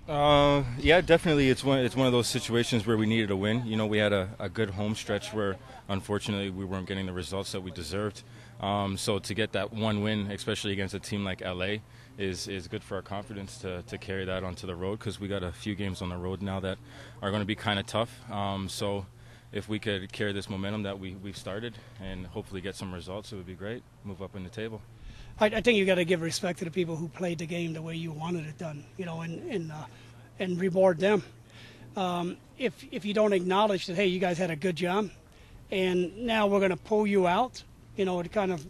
Yeah, definitely. It's one of those situations where we needed a win. You know, we had a good home stretch where, unfortunately, we weren't getting the results that we deserved. So to get that one win, especially against a team like LA, is good for our confidence to carry that onto the road, because we got a few games on the road now that are going to be kind of tough. So if we could carry this momentum that we've started and hopefully get some results, it would be great. Move up in the table. I think you got to give respect to the people who played the game the way you wanted it done, and reward them. If you don't acknowledge that, hey, you guys had a good job, and now we're going to pull you out, it kind of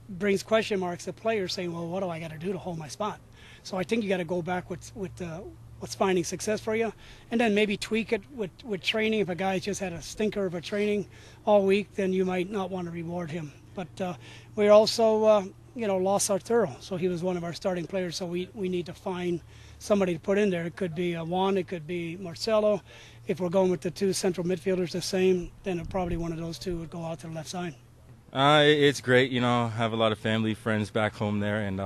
brings question marks to players saying, well, what do I got to do to hold my spot? So I think you got to go back with what's finding success for you, and then maybe tweak it with training. If a guy's just had a stinker of a training all week, then you might not want to reward him. But we're also lost Arturo, so he was one of our starting players. So we need to find somebody to put in there. It could be Juan, it could be Marcelo. If we're going with the two central midfielders the same, then probably one of those two would go out to the left side. It's great. I have a lot of family, friends back home there, and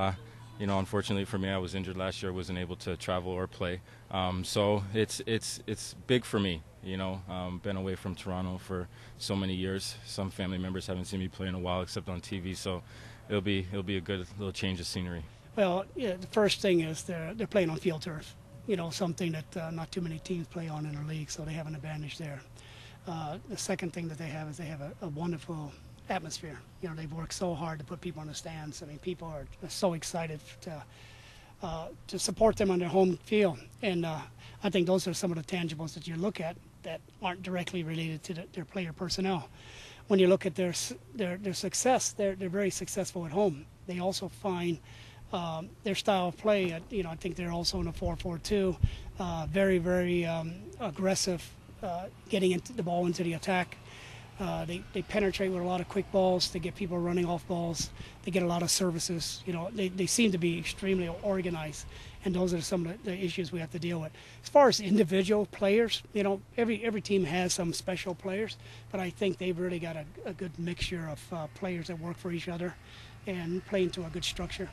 unfortunately for me, I was injured last year. I wasn't able to travel or play. So it's big for me. Been away from Toronto for so many years. Some family members haven't seen me play in a while, except on TV. So it'll be a good little change of scenery. Well, yeah, the first thing is they're playing on field turf. Something that not too many teams play on in the league, so they have an advantage there. The second thing that they have is they have a wonderful atmosphere. They've worked so hard to put people in the stands. I mean, people are so excited to support them on their home field, and I think those are some of the tangibles that you look at that aren't directly related to their player personnel. When you look at their success, they're very successful at home. They also find their style of play. I think they're also in a 4-4-2, very, very aggressive, getting into the ball into the attack. They penetrate with a lot of quick balls. They get people running off balls. They get a lot of services. They seem to be extremely organized, and those are some of the issues we have to deal with. As far as individual players, every team has some special players, but I think they've really got a good mixture of players that work for each other and play into a good structure.